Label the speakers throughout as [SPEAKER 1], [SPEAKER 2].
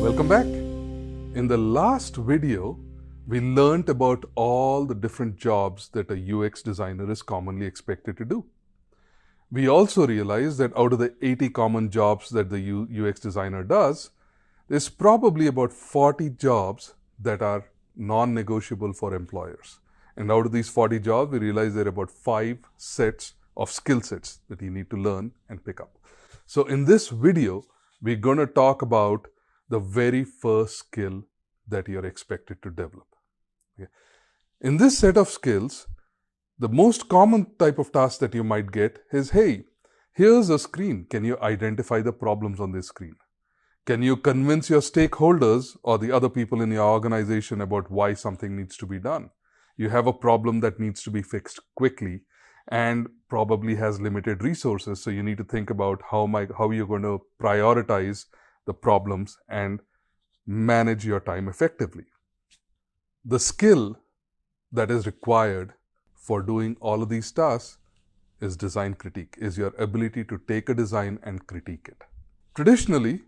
[SPEAKER 1] Welcome back. In the last video, we learned about all the different jobs that a UX designer is commonly expected to do. We also realized that out of the 80 common jobs that the UX designer does, there's probably about 40 jobs that are non-negotiable for employers. And out of these 40 jobs, we realized there are about 5 sets of skill sets that you need to learn and pick up. So in this video, we're going to talk about the very first skill that you're expected to develop. Okay. In this set of skills, the most common type of task that you might get is, hey, here's a screen. Can you identify the problems on this screen? Can you convince your stakeholders or the other people in your organization about why something needs to be done? You have a problem that needs to be fixed quickly and probably has limited resources, so you need to think about how you're going to prioritize the problems and manage your time effectively. The skill that is required for doing all of these tasks is design critique, is your ability to take a design and critique it. Traditionally,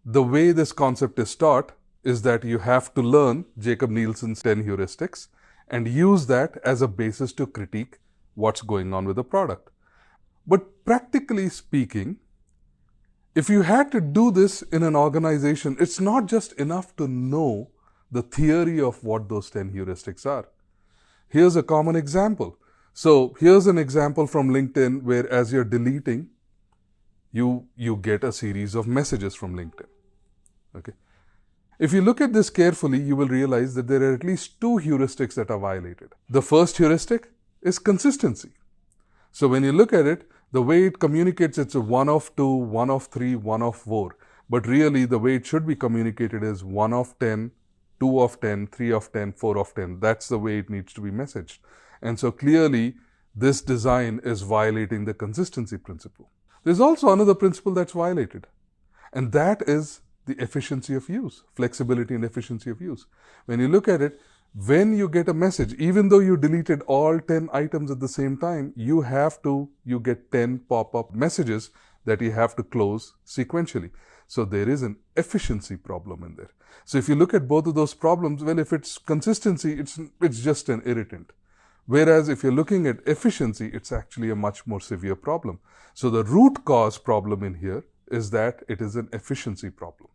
[SPEAKER 1] the way this concept is taught is that you have to learn Jacob Nielsen's 10 heuristics and use that as a basis to critique what's going on with the product. But practically speaking, if you had to do this in an organization, it's not just enough to know the theory of what those 10 heuristics are. Here's a common example. So here's an example from LinkedIn where as you're deleting, you get a series of messages from LinkedIn. Okay. If you look at this carefully, you will realize that there are at least 2 heuristics that are violated. The first heuristic is consistency. So when you look at it, the way it communicates, it's a 1 of 2, 1 of 3, 1 of 4. But really, the way it should be communicated is 1 of 10, 2 of 10, 3 of 10, 4 of 10. That's the way it needs to be messaged. And so clearly, this design is violating the consistency principle. There's also another principle that's violated, and that is the efficiency of use, flexibility and efficiency of use. When you look at it, when you get a message, even though you deleted all 10 items at the same time, you get 10 pop-up messages that you have to close sequentially. So there is an efficiency problem in there. So if you look at both of those problems, well, if it's consistency, it's just an irritant. Whereas if you're looking at efficiency, it's actually a much more severe problem. So the root cause problem in here is that it is an efficiency problem.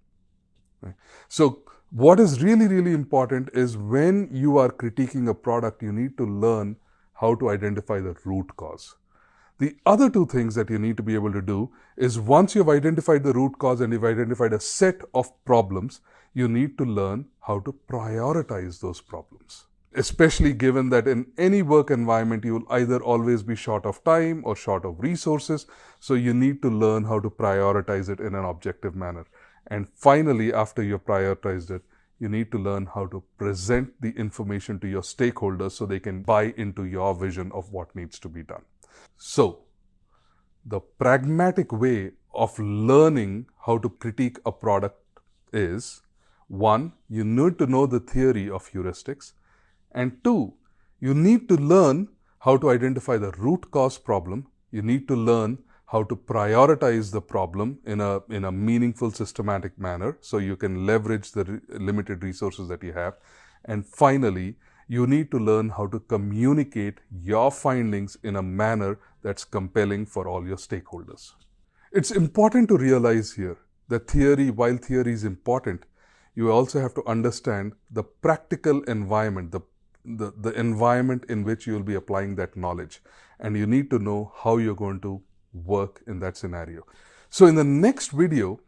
[SPEAKER 1] Right? So what is really, really important is when you are critiquing a product, you need to learn how to identify the root cause. The other 2 things that you need to be able to do is once you've identified the root cause and you've identified a set of problems, you need to learn how to prioritize those problems. Especially given that in any work environment, you will either always be short of time or short of resources. So you need to learn how to prioritize it in an objective manner. And finally, after you've prioritized it, you need to learn how to present the information to your stakeholders so they can buy into your vision of what needs to be done. So, the pragmatic way of learning how to critique a product is, 1, you need to know the theory of heuristics, and 2, you need to learn how to identify the root cause problem. You need to learn how to prioritize the problem in a meaningful, systematic manner so you can leverage the limited resources that you have. And finally, you need to learn how to communicate your findings in a manner that's compelling for all your stakeholders. It's important to realize here that while theory is important, you also have to understand the practical environment, the environment in which you will be applying that knowledge. And you need to know how you're going to work in that scenario. So in the next video,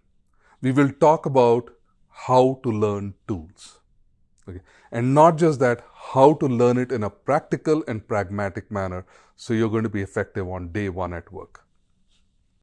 [SPEAKER 1] we will talk about how to learn tools. Okay. And not just that, how to learn it in a practical and pragmatic manner so you're going to be effective on day 1 at work.